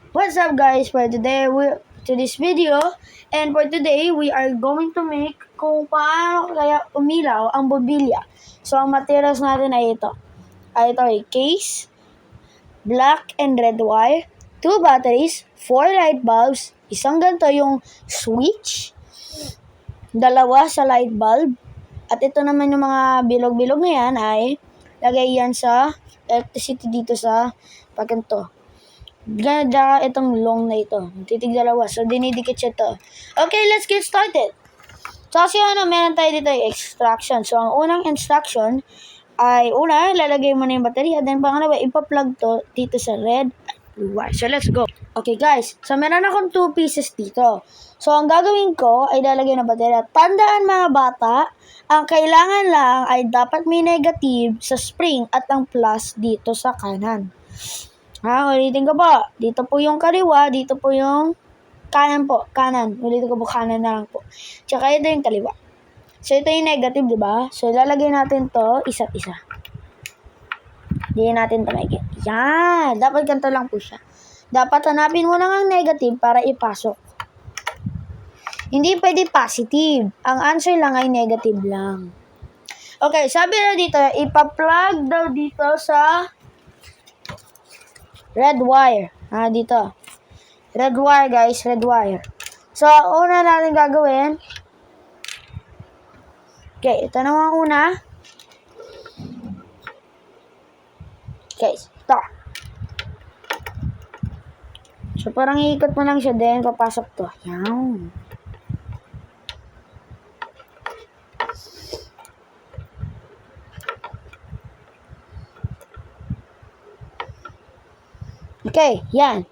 What's up guys, for this video, and for today we are going to make kung paano kaya umilaw ang bobilya. So ang materials natin ay ito. Ito ay case, black and red wire, 2 batteries, 4 light bulbs, isang ganito yung switch, 2 sa light bulb, at ito naman yung mga bilog-bilog na yan ay lagay yan sa electricity dito sa pagkanto. Ganda itong long na ito. Titig dalawa. So, dinidikit siya to. Okay, let's get started. So, kasi meron tayo dito yung extraction. So, ang unang instruction ay, lalagay mo na yung baterya. Then, pangalawa, ipa-plug to dito sa red at blue wire. So, let's go. Okay, guys. So, meron akong 2 pieces dito. So, ang gagawin ko ay lalagay ng baterya. Tandaan mga bata, ang kailangan lang ay dapat may negative sa spring at ang plus dito sa kanan. Ulitin ko po. Dito po yung kaliwa, dito po yung kanan po. Kanan. Ulitin ko po, kanan na lang po. Tsaka ito yung kaliwa. So, ito yung negative, di ba? So, ilalagay natin to isa't isa. Hindi natin to maigit. Yan. Dapat ganito lang po siya. Dapat hanapin mo lang ang negative para ipasok. Hindi pwede positive. Ang answer lang ay negative lang. Okay, sabi na dito, ipa-plug daw dito sa red wire. Dito. Red wire, guys. Red wire. So, una natin gagawin. Okay, ito naman una. Okay, ito. So, parang iikot mo lang siya din. Papasok to. Yan. Okay, yan.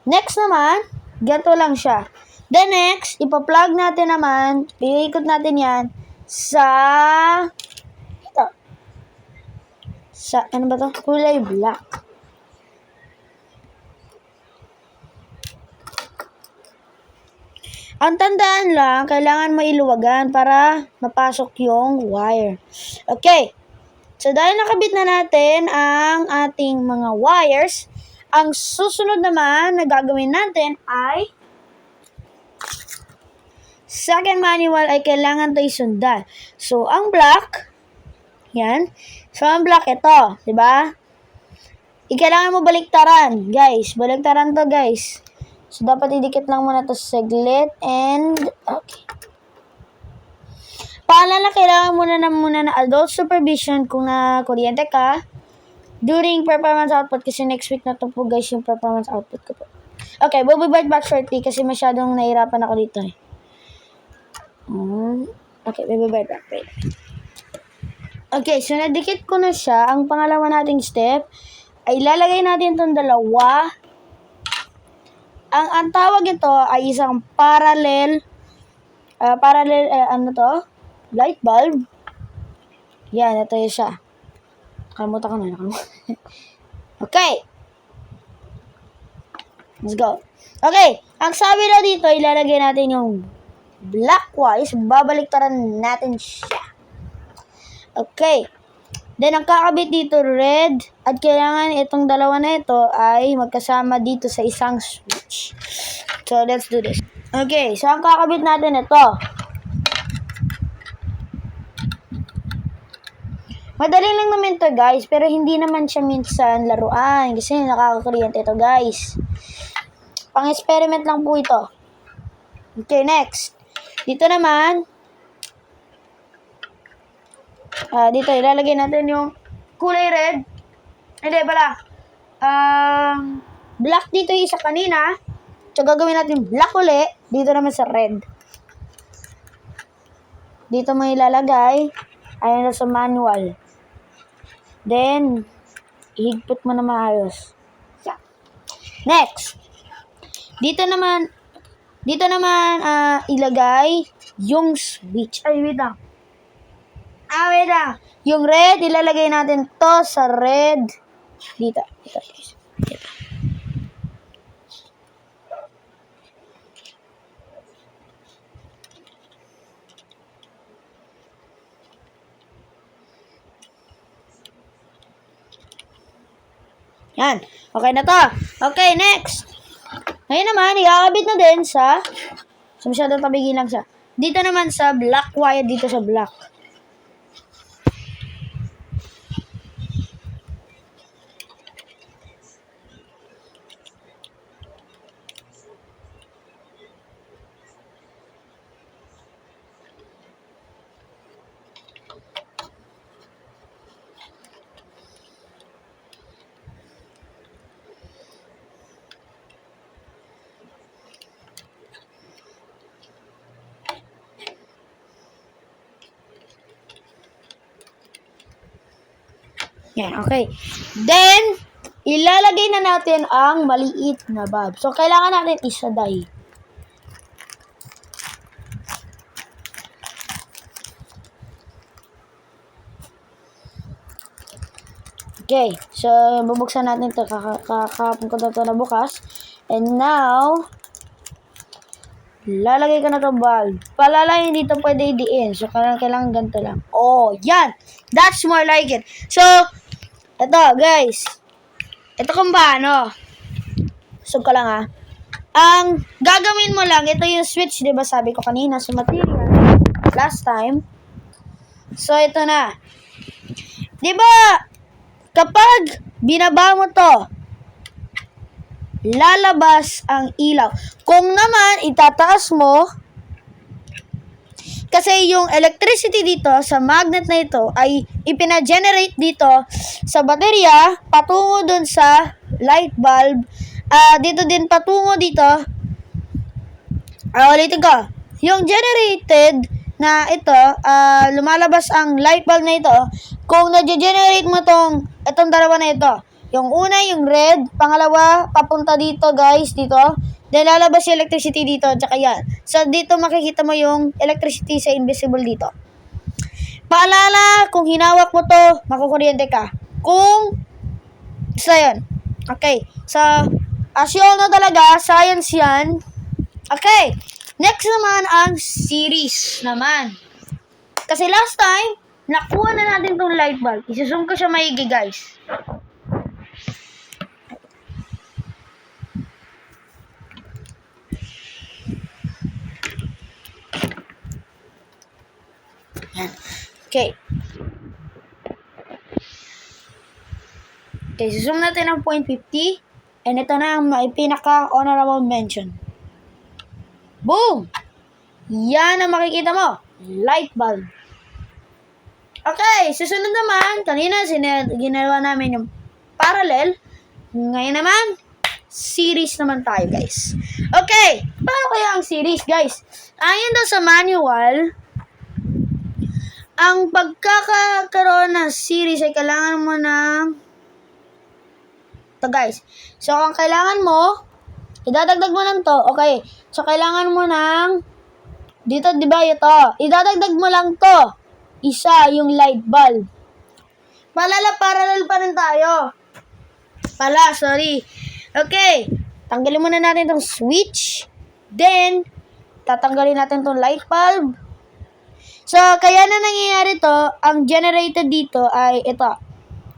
Next naman, ganito lang siya. Then next, ipa-plug natin naman, iikot natin yan sa ito. Sa, ano ba to? Kulay black. Ang tandaan lang, kailangan mailuwagan para mapasok yung wire. Okay. So, dahil nakabit na natin ang ating mga wires, ang susunod naman na gagawin natin ay second manual ay kailangan ito isundan. So, ang black, yan. So, ang black ito, di ba? Kailangan mo baliktaran, guys. Baliktaran to, guys. So, dapat idikit lang muna to sa saglit and, okay. Paalala, kailangan muna na adult supervision kung na kuryente ka during performance output kasi next week na to po guys yung performance output ko po. Okay, we'll be back shortly kasi masyadong nahirapan ako dito eh. Okay, we'll be back. Wait. Okay, so nadikit ko na siya. Ang pangalawa nating step ay lalagay natin itong dalawa. Ang tawag ito ay isang parallel light bulb. Yan, ito yun siya. Nakalimutan ko na. Okay. Let's go. Okay. Ang sabi na dito, ilalagay natin yung black wires. Babaliktaran natin siya. Okay. Then, ang kakabit dito, red. At kailangan itong dalawa na ito ay magkasama dito sa isang switch. So, let's do this. Okay. So, ang kakabit natin ito. Madali lang naman to guys, pero hindi naman siya minsan laruan kasi nakakakuryente ito guys. Pang-experiment lang po ito. Okay, next. Dito naman, dito ilalagay natin yung kulay red. Hindi pala. Black dito yung isa kanina. So, gagawin natin black uli. Dito naman sa red. Dito mo ilalagay. Ayan na sa manual. Then, ihigpit mo na maayos. Next. Dito naman, ilagay yung switch. Ay, wait lang. Wait lang. Yung red, ilalagay natin to sa red. Dito. Yan. Okay na to. Okay, next. Ngayon naman, ikakabit na din sa... So, masyadong tabigin lang siya. Dito naman sa black wire, dito sa black. Yan, okay. Then, ilalagay na natin ang maliit na bulb. So, kailangan natin isaday. Okay, so, bubuksan natin ito. Kakapon ko na ito na bukas. And now, lalagay ko na itong bulb. Palalayin dito pwede i-diin. So, kailangan ganito lang. Oh, yan! That's more like it. So, ito, guys. Ito kung paano. Sub ko lang ha. Ang gagawin mo lang, ito yung switch, di ba sabi ko kanina sa material. Last time. So, ito na. Di ba, kapag binaba mo to, lalabas ang ilaw. Kung naman, itataas mo, kasi yung electricity dito sa magnet na ito ay ipina-generate dito sa baterya patungo dun sa light bulb. Dito din patungo dito. Ulitin ko. Yung generated na ito, lumalabas ang light bulb na ito. Kung na-generate mo itong dalawa na ito. Yung una, yung red. Pangalawa, papunta dito guys, dito. Then, lalabas yung electricity dito, tsaka yan. So, dito makikita mo yung electricity sa invisible dito. Paalala, kung hinawak mo to, makukuryente ka. Kung, so, yun. Okay. So, as you all know talaga, science yan. Okay. Next naman, ang series naman. Kasi last time, nakuha na natin tong light bulb. Isusum ko siya maigi, guys. Okay. Okay, susum natin ang 0.50. And ito na ang pinaka-honorable mention. Boom! Yan ang makikita mo. Light bulb. Okay, susunod naman. Kanina, ginawa namin yung parallel. Ngayon naman, series naman tayo, guys. Okay, paano kaya ang series, guys? Ayon daw sa manual, ang pagkakaroon ng series ay kailangan mo ng ito guys. So, ang kailangan mo, idadagdag mo lang to. Okay. So, kailangan mo ng dito, di ba ito? Idadagdag mo lang to. Isa, yung light bulb. Parallel pa rin tayo. Sorry. Okay. Tanggalin muna natin tong switch. Then, tatanggalin natin tong light bulb. So, kaya na nangyayari to, ang generated dito ay ito.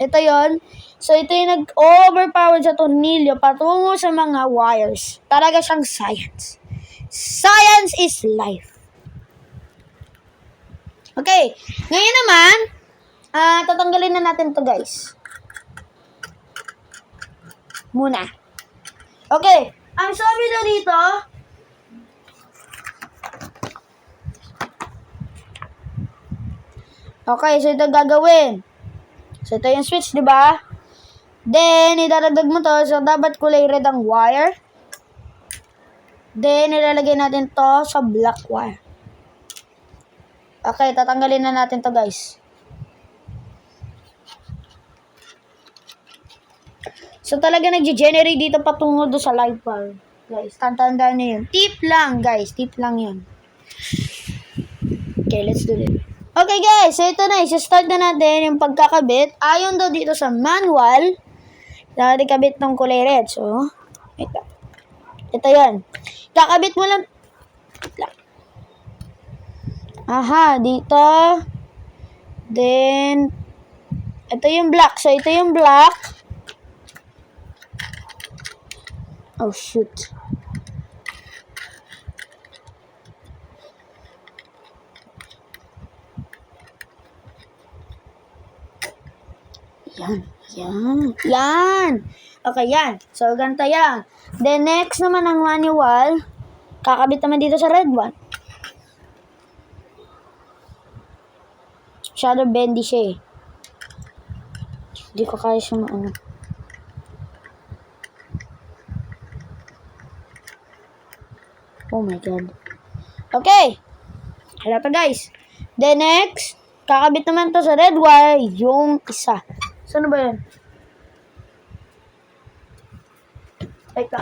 Ito yon. So, ito yung nag-overpower sa tornilyo patungo sa mga wires. Talaga siyang science. Science is life. Okay. Ngayon naman, tatanggalin na natin to guys. Muna. Okay. Ang sabi na dito, okay, so ito gagawin. So ito yung switch, di ba? Then, idadagdag mo to. So, dapat kulay red ang wire. Then, ilalagay natin to sa black wire. Okay, tatanggalin na natin to guys. So, talaga nag-generate dito patungo do sa light bulb. Guys, tandaan nyo yun. Tip lang, guys. Tip lang yun. Okay, let's do it. Okay guys, so ito na, isa-start na natin yung pagkakabit. Ayon daw dito sa manual, dapat ikabit ng kulay red. So, ito yan. Kakabit mo lang. Aha, dito. Then, ito yung black. So, ito yung black. Oh, shoot. Yan. Okay, yan. So, ganito yan. Then, next naman ang manual. Kakabit naman dito sa red one. Shadow bendy siya eh. Hindi ko kaya siya maano. Oh my god. Okay. Hala to guys. Then next, kakabit naman to sa red wire yung isa. Saan ba yun? Teka.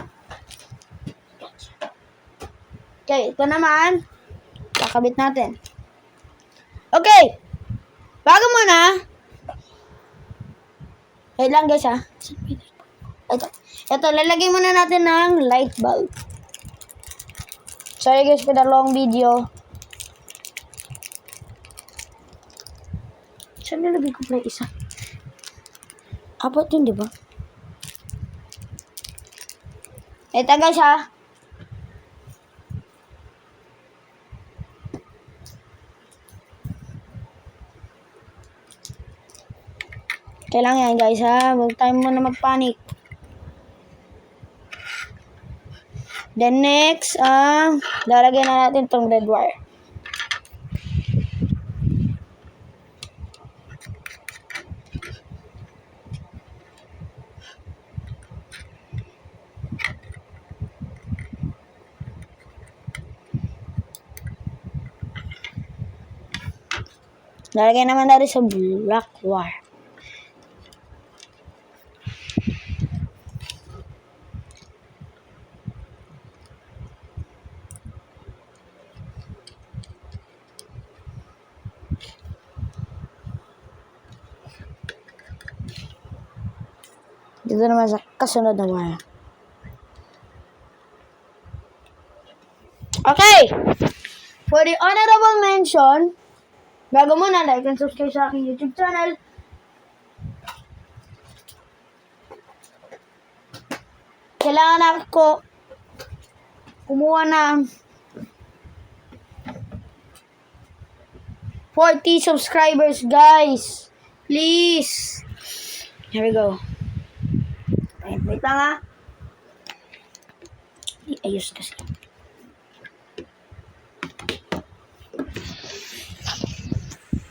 Okay, ito naman. Kakabit natin. Okay. Bago muna. Wait lang guys ha. Ito, lalagay muna natin ng light bulb. Sorry guys for the long video. Saan nilagay ko pala isa? Apat yun, di ba? Ito guys ha. Kailangan yan guys ha. Huwag tayo muna magpanik. Then next, lalagyan na natin tong red wire. Lalagyan naman natin sa black wire. Dito naman sa kasunod na wire. Okay! For the honorable mention, bago muna, like and subscribe sa aking YouTube channel. Kailangan ako kumuha ng 40 subscribers, guys. Please. Here we go. Wait lang ha. Ayos kasi.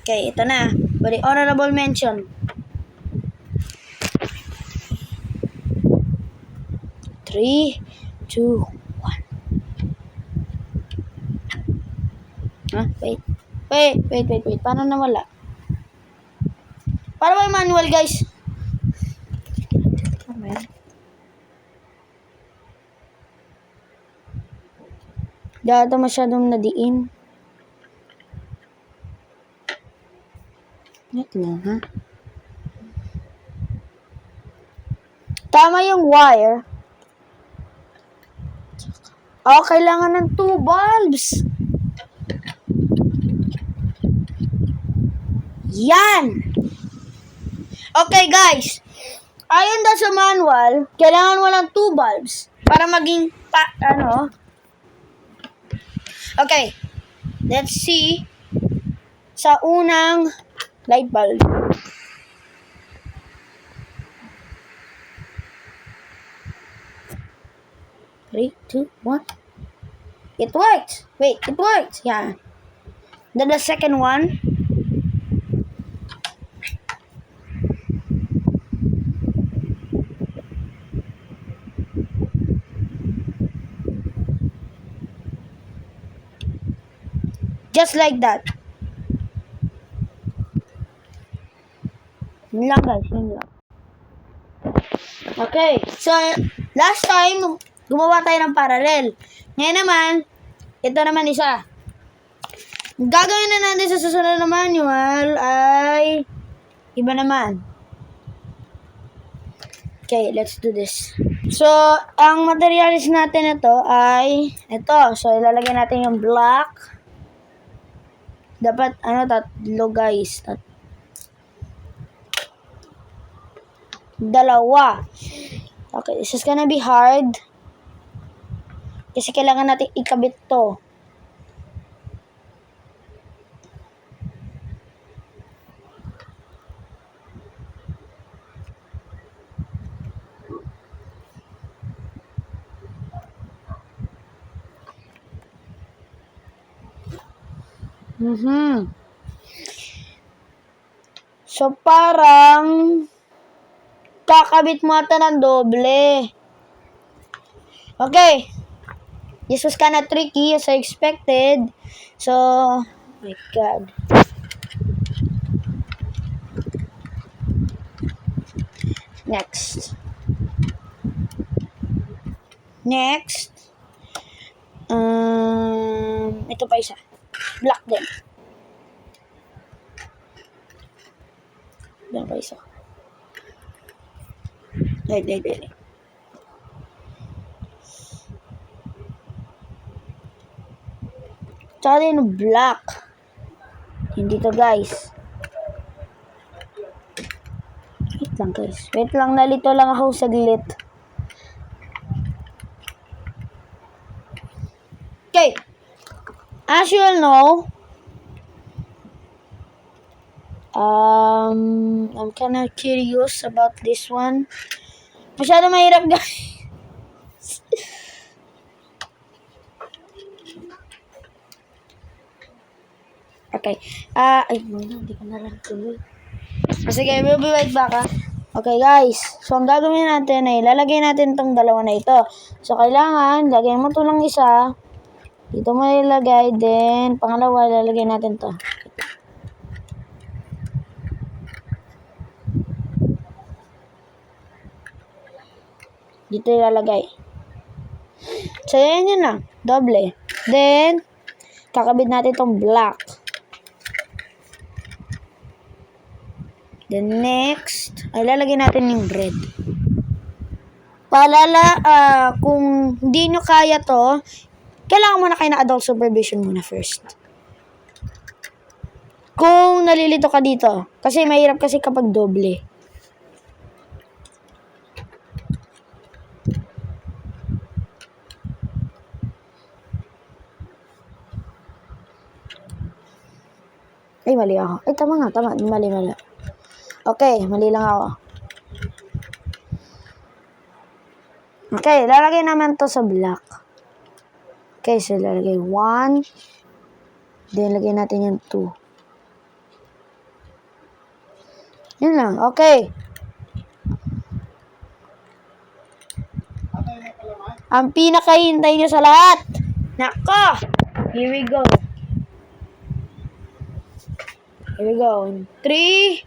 Okay, ito na. For the honorable mention. 3, 2, 1. Wait. Paano nawala? Para ba manual, guys? Dito masyadong nadiin. Wait lang, ha? Tama yung wire. Oh, kailangan ng 2 bulbs. Yan! Okay, guys. Ayon daw sa manual, kailangan mo ng 2 bulbs para maging, Okay. Let's see sa unang light bulb. Three, 2, 1. It works. Wait, it works. Yeah. Then the second one. Just like that. Yun lang guys, yun lang. Okay, so last time, gumawa tayo ng parallel. Ngayon naman, ito naman isa. Gagawin na natin sa susunod na manual ay iba naman. Okay, let's do this. So, ang materials natin ito ay ito. So, ilalagay natin yung black. Dapat, tatlo guys. Dalawa. Okay, this is gonna be hard. Kasi kailangan natin ikabit to. So, parang kakabit mo ata ng doble. Okay. This was kind of tricky as I expected. So, my God. Next. Ito pa isa. Black din. Yan pa isa. Wait. Tsaka din black. Hindi to, guys. Wait lang, nalito lang ako saglit. Okay. As you all know, I'm kind of curious about this one. Masyado mahirap, guys. Okay. Hindi ko na lang tuloy. Sige, we'll be right back, ha? Okay, guys. So, ang gagawin natin ay lalagay natin tong dalawa na ito. So, kailangan, lagyan mo ito lang isa. Dito mo ilagay, then, pangalawa, lalagay natin to. Dito ilalagay. So, yan yun lang. Doble. Then, kakabit natin itong black. Then, next, ay lalagay natin yung red. Paalala, kung hindi nyo kaya to, kailangan muna kayo na adult supervision muna first. Kung nalilito ka dito, kasi mahirap kasi kapag doble. Ay, mali ako. Ay, tama. Mali. Okay, mali lang ako. Okay, lalagay naman to sa black. Okay, so lalagay 1. Then, lagay natin yung 2. Yun lang, okay. Ang pinakahintay nyo sa lahat. Nako! Here we go. 3,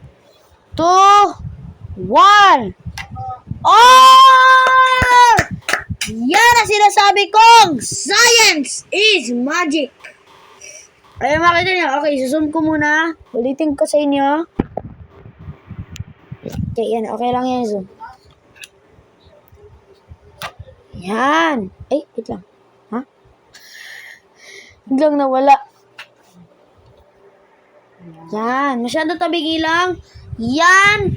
2, 1. Oh! Yan ang sinasabi kong science is magic. Ay, makita niyo. Okay, susun ko muna. Ulitin ko sa inyo. Okay, yan. Okay lang yan, zoom. Yan. Ay, wait lang. Ha? Biglang nawala. Yan. Masyado tabigi lang. Yan.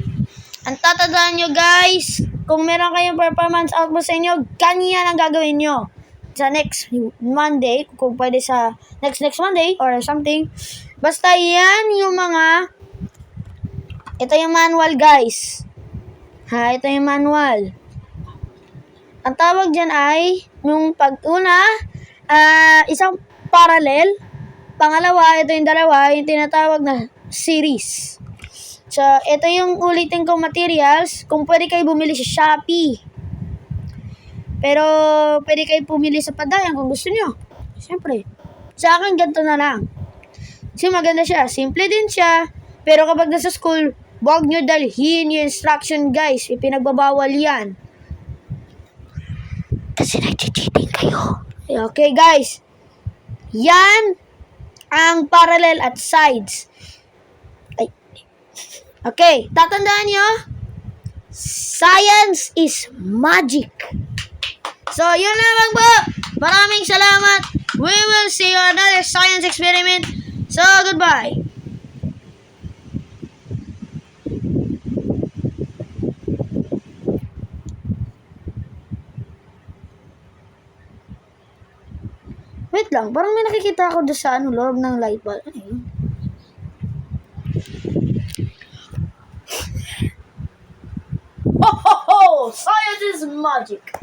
Ang tatandaan nyo, guys, kung meron kayong performance output sa inyo, ganyan ang gagawin nyo. Sa next Monday, kung pwede sa next Monday or something. Basta yan yung mga, ito yung manual, guys. Ito yung manual. Ang tawag dyan ay, yung pag-una, isang parallel. Pangalawa, ito yung dalawa, yung tinatawag na series. So, ito yung ulitin kong materials. Kung pwede kayo bumili sa Shopee. Pero, pwede kayo bumili sa Padayan kung gusto nyo. Siyempre. Sa akin, ganito na lang. Kasi maganda siya. Simple din siya. Pero kapag nasa school, huwag nyo dalhin yung instruction, guys. Ipinagbabawal yan. Kasi nag-cheating kayo. Okay, guys. Yan ang parallel at sides. Okay, tatandaan nyo, science is magic. So, yun lamang po. Maraming salamat. We will see you on another science experiment. So, goodbye. Wait lang, parang may nakikita ako doon sa loob ng light bulb. Ano yun? Ho ho ho! Science is magic!